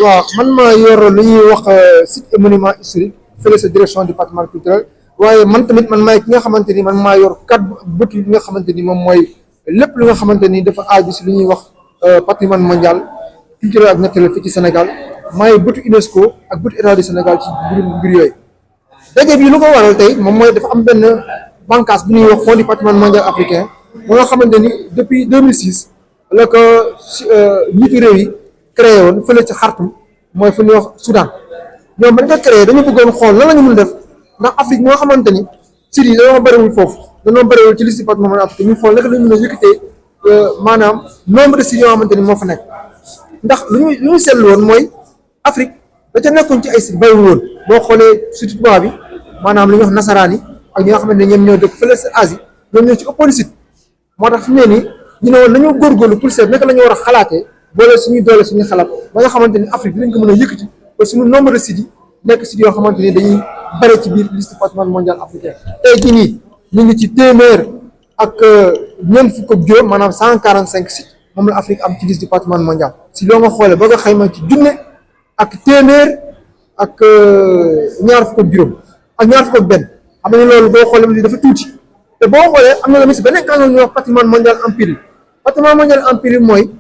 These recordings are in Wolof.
waaw man maa yor lu ñuy wax site et monument historique fële sa direction du patrimoine culturel waaye man tamit man maay ki nga xamante ni man maa yor kaddu bët yi nga xamante ni moom mooy lépp li nga xamante ni dafa aaju si lu ñuy wax patrimoine mondial culturel ak naturel fii ci Sénégal maay bëtu UNESCO ak bëtu état du Sénégal ci mbir yooyu. daje bi lu ko waral tey moom mooy dafa am benn bànqaas bu ñuy wax fonds du patrimoine mondial africain ba nga xamante ni depuis 2006 la ko njiitu réew yi créé woon fële ci Khartoum mooy fu ñuy wax Soudan ñoom bañ ko créé dañu bëggoon xool lan la ñu mën def ndax Afrique moo xamante ni sites yi dañoo bëriwul foofu dañoo bëriwul ci liste du patrimoine africain ñu xool naka la ñu mën a yëkkatee maanaam nombre de sites yoo xamante ni moo fa nekk ndax lu ñu seetlu woon mooy Afrique da ca nekkoon ci ay sites bëriwul woon boo xoolee surtout tubaab bi maanaam li ñuy wax nasaraan yi ak ñi nga xamante ne ñoom ñoo dëkk fële si Asie ñoom ñoo ci ëppoon site moo tax fi mu ne nii ñu ne woon nañoo góorgóorlu pour seet naka la ñu war a xalaatee boole suñuy doole suñuy xalaat ba nga xamante ni Afrique dinañ ko mën a yëkkati ba suñu nombre de sites yi nekk sites yoo xamante ni dañuy bare ci biir liste patrimoine mondial africain tey jii nii ñu ngi ci téeméer ak ñeent fukk ak juróom maanaam 145 sites moom la Afrique am ci liste du patrimoine mondial si loo nga xoolee ba nga xayma ci junne ak téeméer ak ñaar fukk ak juróom ak ñaar fukk ak benn xam nga loolu boo xoolee dafa tuuti te boo xoolee am na la mis beneen canal ñuy wax patrimoine mondial empirique patrimoine mondial empirique mooy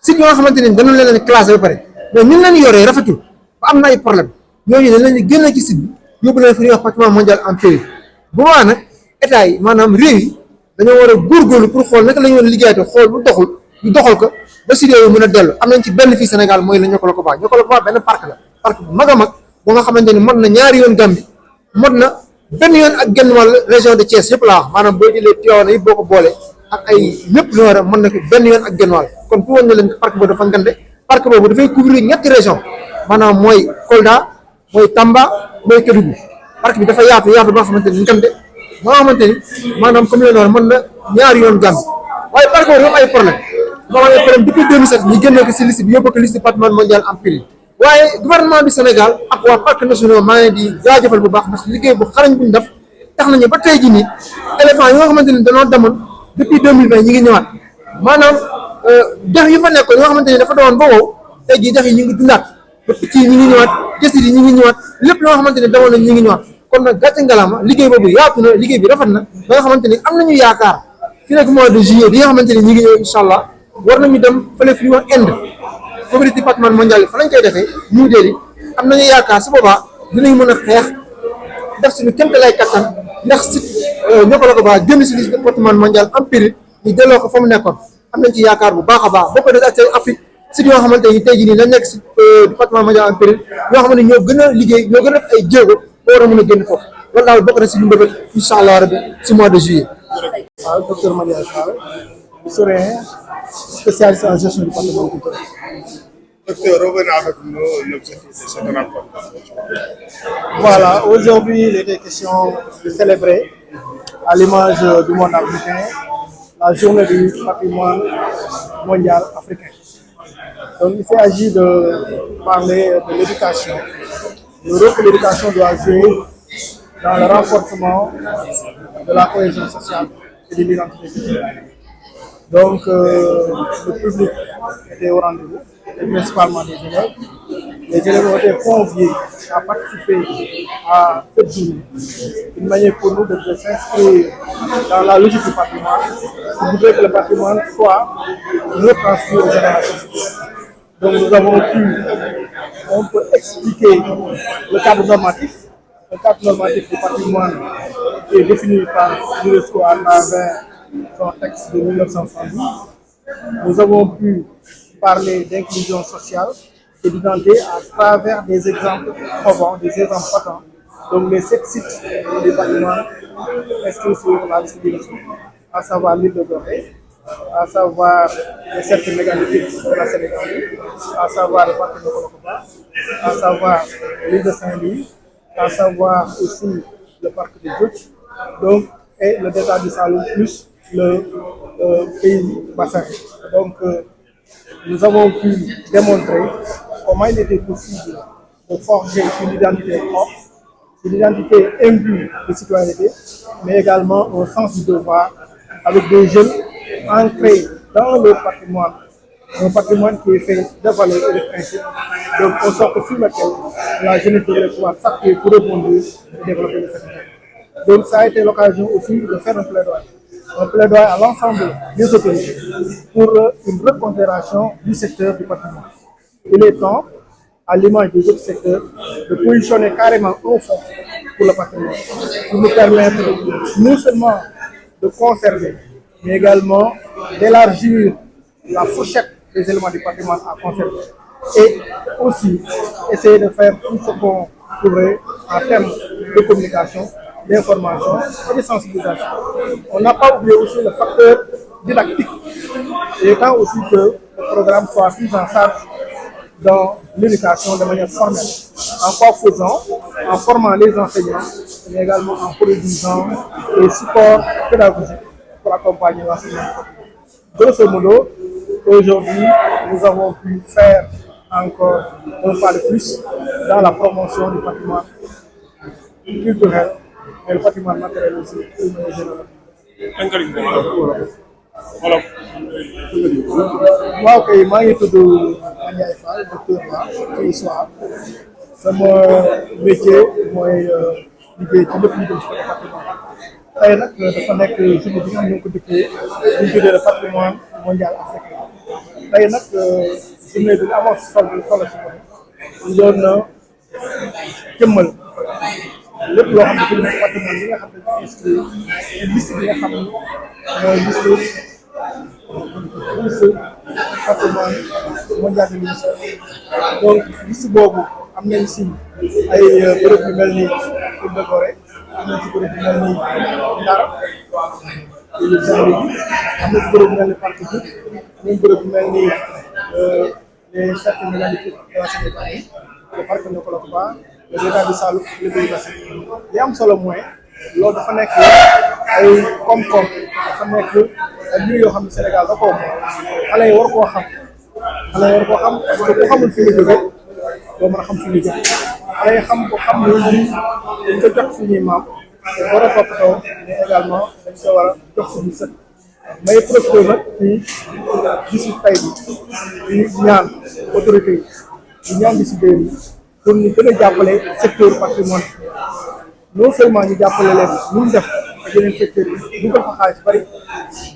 sites yoo xamante ne dana leen classé ba pare mais ñun leen yoree rafetul ba am na ay problème ñooñu dañ leen di génne ci site bi yóbbu leen fi ñuy wax patrimoine mondial empirique bu boobaa nag état yi maanaam réew yi dañoo war a góorgóorlu pour xool naka la ñu war a liggéeyatoo xool lu doxul ñu doxal ko ba si réew yi mën a dellu am nañ ci benn fii Sénégal mooy la Niokolo-Koba benn parc la parc bu mag a mag ba nga xamante ni mot na ñaari yoon Gambie mot na benn yoon ak genn wàll région de Thiès yëpp laa wax maanaam boo jëlee Tivaouane yi boo ko boolee ak ay lépp lu war a mën na ko benn yoon ak genn wàll kon pour woon na leen parc boobu dafa ngande parc boobu dafay couvrir ñetti région maanaam mooy Kolda mooy Tamba mooy Kédougou parc bi dafa yaatu ba nga xamante ni ngande ba nga xamante ni maanaam comme leen war mën na ñaari yoon Gambie waaye parc boobu dafa am ay problème depuis 2007 ñu génnee ko si liste bi yóbbu ko liste patrimoine mondial empirique waaye gouvernement du Sénégal ak waa parcs nationaux maa ngi di jaajëfal bu baax ndax liggéey bu xarañ bu ñu def tax nañu ba tey jii nii éléphant yi nga xamante ni dañoo demoon depuis 2020 ñi ngi ñëwaat maanaam dex yi fa nekkoon yoo xamante ni dafa doon ba wow tey jii dex yi ñu ngi dundaat ba picc yi ñu ngi ñëwaat jësit yi ñu ngi ñëwaat lépp loo xamante ni demoon nañ ñu ngi ñëwaat kon nag gàcce ngalaama liggéey boobu yaatu na liggéey bi rafet na ba nga xamante ni am nañu yaakaar fi nekk mois de juillet bi nga xamante ni ñi ngi ñëw incha allah war nañu dem fële fi ñu wax Inde communauté patrimoine mondial yi fa lañ koy defee New Delhi am nañu yaakaar su boobaa dinañ mën a xeex def suñu kéemte lay kattan ndax site Niokolo-Koba génn si liste patrimoine mondial empirique ñu delloo ko fa mu nekkoon am nañ ci yaakaar bu baax a baax bokk na ak Afrique sites yoo xamante ni tey jii nii lañ nekk si du patrimoine mondial empirique yoo xamante ni ñoo gën a liggéey ñoo gën a def ay jéego ba war a mën a génn foofu loolu daal bokk na si lu mbëbët incha allah rabi si mois de juillet. waaw docteur Maniaye Fall historien spécialiste en gestion du patrimoine culturel. Docteur, revenez avec nous l'objectif de cette rencontre. Voilà, aujourd'hui il était question de célébrer, à l'image du monde africain, la journée du patrimoine mondial africain. Donc il s'agit de parler de l'éducation, le rôle que l'éducation doit jouer dans le renforcement de la cohésion sociale et de l'identité culturelle. Donc le public était au rendez-vous, et principalement des élèves. Les élèves ont été conviés à participer à cette journée. Une manière pour nous de s'inscrire dans la logique du patrimoine, qui voudrait que le patrimoine soit retransmis aux générations futures. Donc nous avons on peut expliquer le cadre normatif. Le cadre normatif du patrimoine qui est défini par l'UNESCO à travers son texte de 1972. Nous avons pu parler d'inclusion sociale et d'identité à travers des exemples probants, des exemples patents. Donc les 7 sites du patrimoine inscrits sur la liste de l'UNESCO, à savoir l'île de Gorée, à savoir les cercles mégalithiques de la Sénégal, à savoir le parc de Niokolo-Koba, à savoir l'île de Saint-Louis, à savoir aussi le parc de Djoudj, donc et le delta du Saloum plus le pays bassin. Donc nous avons pu démontrer comment il était possible de forger une identité propre, une identité imbue de citoyenneté, mais également un sens du devoir avec des jeunes ancrés dans le patrimoine un patrimoine qui est fait de valeurs et de principes, donc on sort sur lequel la jeunesse devrait pouvoir s'appuyer pour rebondir et développer le secteur. Donc ça a été l'occasion aussi de faire un plaidoyer à l'ensemble des autorités pour une reconsidération du secteur du patrimoine. Il est temps, à l'image des autres secteurs, de positionner carrément un fonds pour le patrimoine, pour nous permettre non seulement de conserver, mais également d'élargir la fourchette des éléments du patrimoine à conserver. Et aussi essayer de faire tout ce qu'on pourrait en termes de communication, d'information et de sensibilisation. On n'a pas oublié aussi le facteur didactique. Il est temps aussi que le programme soit pris en charge dans l'éducation de manière formelle. En quoi faisant, en formant les enseignants, mais également en produisant des supports pédagogiques pour accompagner l'enseignement. Grosso modo, aujourd'hui, nous avons pu faire encore un pas de plus dans la promotion du patrimoine culturel et le patrimoine matériel aussi. waaw kay maa ngi tudd Mandiaye Fall docteur la ci histoire sama métier mooy liggéey ci lépp lu jëm ci côté patrimoine tey nag dafa nekk journée bi nga xam ne ñoo ko dëkkee ñu tuddee le patrimoine mondial africain tey nag journée bi amoon solo si mooy ñu doon jëmmal lépp loo xam ne ci biir patrimoine bi nga xam ne inscrit ci liste bi nga xam ne mooy liste patrimoine mondial de l'UNESCO donc liste boobu am nañ si ay bërëb yu mel ni Île de Gorée am nañ si bërëb yu mel ni Ndar Île Saint-Louis am na si bërëb yu mel ni Parc Diouf am nañ bërëb yu mel ni les cercles mégalithiques de la Sénégal le parc Niokolo-Koba le détat du Saloum le Pays Bassine li am solo mooy loolu dafa nekk ay koom-koom dafa nekk ay mbir yoo xam ne Sénégal da koo moom xale yi war koo xam parce que ku xamul fi nga jógee doo mën a xam fi nga jógee xale yi xam ko xam ne lii dañ ko jox suñuy maam te war a toppatoo mais également dañ ko war a jox suñu sët may profité nag ci bisu tey bi di ñaan autorité yi di ñaan décideurs yi pour ñu gën a jàppale secteur patrimoine non seulement ñu jàppale leen ñu def ak yeneen secteur yi dugal fa xaalis bari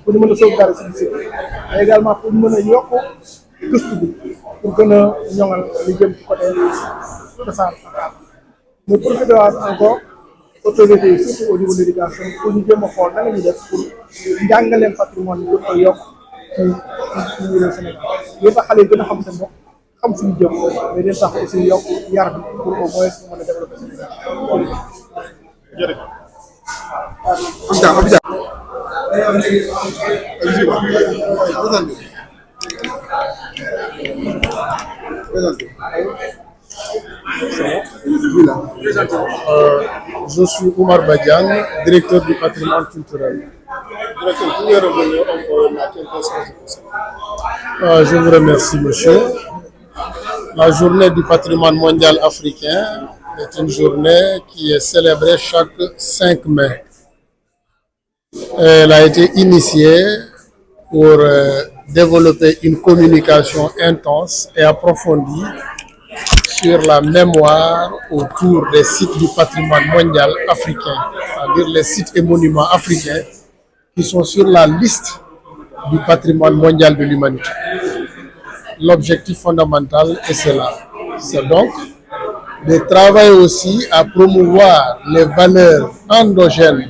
pour ñu mën a sauvegarder suñu site mais également pour ñu mën a yokk gëstu bi pour gën a ñoŋal li jëm ci côté cosaan mais profité waat encore autorités yi surtout au niveau de l'éducation pour ñu jéem a xool nan la ñuy def pour njàngaleen patrimoine bi gën ko yokk ci réew Sénégal yéen tax xale yi gën a xam seen bopp xam suñu jëm mais dañ tax aussi yokk yar bi pour au moins ñu mën a développer Sénégal. Je suis Oumar Badian, directeur du patrimoine culturel. Je vous remercie, monsieur. La journée du patrimoine mondial africain est une journée qui est célébrée chaque 5 mai. Elle a été initiée pour développer une communication intense et approfondie sur la mémoire autour des sites du patrimoine mondial africain, c'est-à-dire les sites et monuments africains qui sont sur la liste du patrimoine mondial de l'humanité. L'objectif fondamental est cela. C'est donc de travailler aussi à promouvoir les valeurs endogènes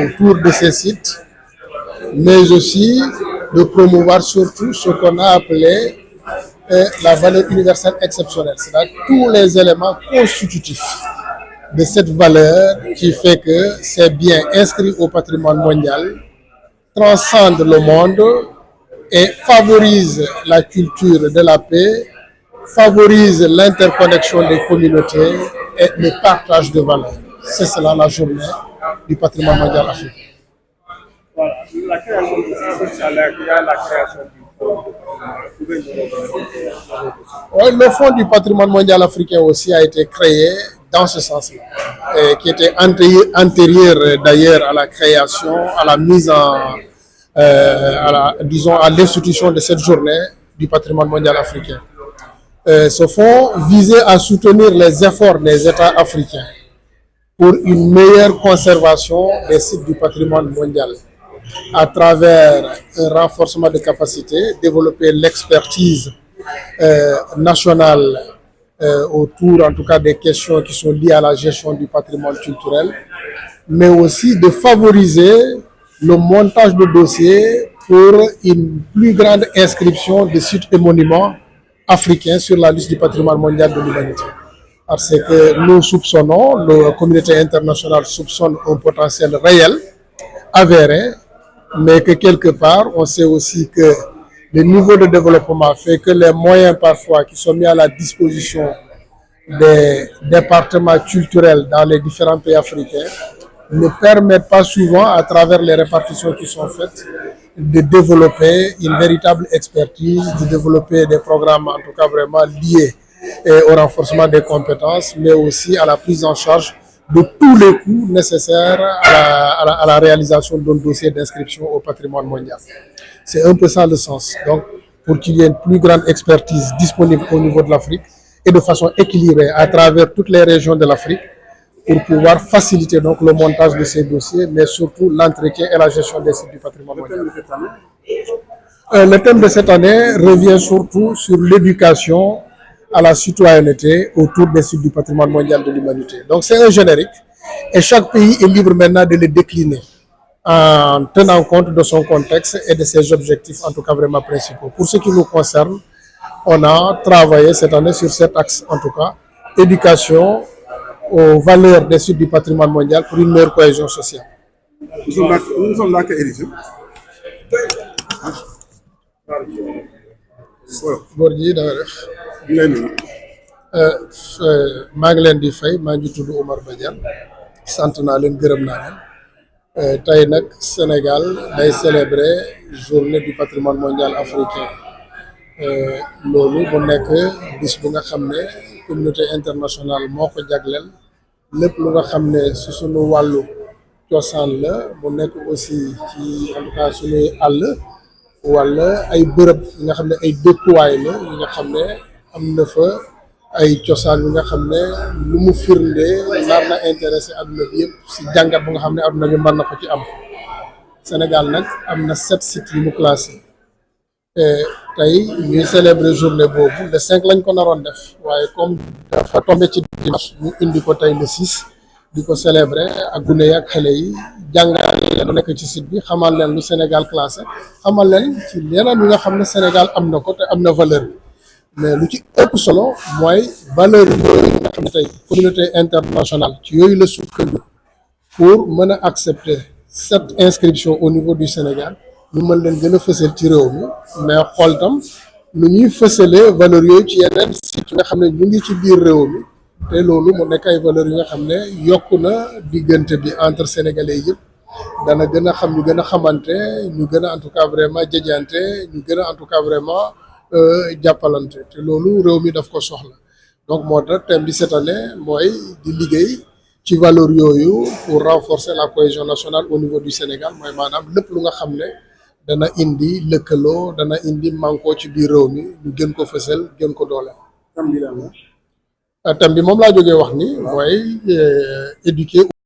autour de ces sites, mais aussi de promouvoir surtout ce qu'on a appelé la valeur universelle exceptionnelle, c'est-à-dire tous les éléments constitutifs de cette valeur qui fait que ces biens inscrits au patrimoine mondial transcendent le monde et favorisent la culture de la paix, favorisent l'interconnexion des communautés et le partage de valeurs. C'est cela la journée du patrimoine mondial africain. Voilà, la création du Oui, le Fonds du patrimoine mondial africain aussi a été créé dans ce sens-là, qui était antérieur d'ailleurs à la création, à la mise en, à l'institution de cette journée. du patrimoine mondial africain. Ce fonds visait à soutenir les efforts des États africains pour une meilleure conservation des sites du patrimoine mondial à travers un renforcement de capacités, développer l'expertise nationale autour en tout cas des questions qui sont liées à la gestion du patrimoine culturel, mais aussi de favoriser le montage de dossiers pour une plus grande inscription de sites et monuments africains sur la liste du patrimoine mondial de l'humanité. Parce que nous soupçonnons, la communauté internationale soupçonne un potentiel réel, avéré, mais que quelque part, on sait aussi que le niveau de développement fait que les moyens parfois qui sont mis à la disposition des départements culturels dans les différents pays africains ne permettent pas souvent, à travers les répartitions qui sont faites, de développer une véritable expertise, de développer des programmes en tout cas vraiment liés au renforcement des compétences, mais aussi à la prise en charge de tous les coûts nécessaires à la réalisation d'un dossier d'inscription au patrimoine mondial. C'est un peu ça le sens. Donc, pour qu'il y ait une plus grande expertise disponible au niveau de l'Afrique et de façon équilibrée à travers toutes les régions de l'Afrique, pour pouvoir faciliter donc le montage de ces dossiers, mais surtout l'entretien et la gestion des sites du patrimoine mondial. Le thème de cette année revient surtout sur l'éducation à la citoyenneté autour des sites du patrimoine mondial de l'humanité. Donc c'est un générique et chaque pays est libre maintenant de le décliner en tenant compte de son contexte et de ses objectifs en tout cas vraiment principaux. Pour ce qui nous concerne, on a travaillé cette année sur cet axe en tout cas, éducation aux valeurs des sites du patrimoine mondial pour une meilleure cohésion sociale. Nous sommes là que édition. Gorgui da nga def maa ngi leen di fay, maa ngi tudd Omar Badiane, sant naa leen gërëm naa leen. Tey nag Sénégal day célébrer journée du patrimoine mondial africain. Loolu mu nekk bis bu nga xam ne communauté internationale moo ko jagleel lépp lu nga xam ne si sunu wàllu cosaan la mu nekk aussi ci en tout cas sunuy àll wala ay bërëb yi nga xam ne ay dëkkuwaay la yi nga xam ne am na fa ay cosaan yi nga xam ne lu mu firnde nar na intéressé adduna bi yëpp si jàngat bu nga xam ne adduna bi mën na ko ci am. Sénégal nag am na 7 sites yu mu classé. Tey ñuy célébrer journée boobu le 5 lañ ko naroon def waaye comme dafa tombé ci dimanche ñu indi ko tey le 6 di ko célébrer ak gune yi ak xale yi jàngal leen nekk ci site bi xamal leen lu Sénégal classé xamal leen ci leneen yi nga xam ne Sénégal am na ko te am na valeur bi mais lu ci ëpp solo mooy valeur yooyu nga xam ne tey communauté internationale ci yooyu la sukkandiku pour mën a accepter cette inscription au niveau du Sénégal. ñu mën leen gën a fësal ci réew mi mais xool tam nu ñuy fësalee valeurs yooyu ci yeneen sites yi nga xam ne ñu ngi ci biir réew mi te loolu mu nekk ay valeurs yi nga xam ne yokku na diggante bi entre sénégalais yëpp dana gën a xam ñu gën a xamante ñu gën a en tout cas vraiment jëjante ñu gën a en tout cas vraiment jàppalante te loolu réew mi daf ko soxla donc moo tax thème bi cette année mooy di liggéey ci valeurs yooyu pour renforcer la cohésion nationale au niveau du Sénégal mooy maanaam lépp lu nga xam ne dana indi lëkkaloo dana indi manko ci biir réew mi ñu gën ko fësal gën ko doole. Thème bi moom laa jógee wax ni mooy éduquer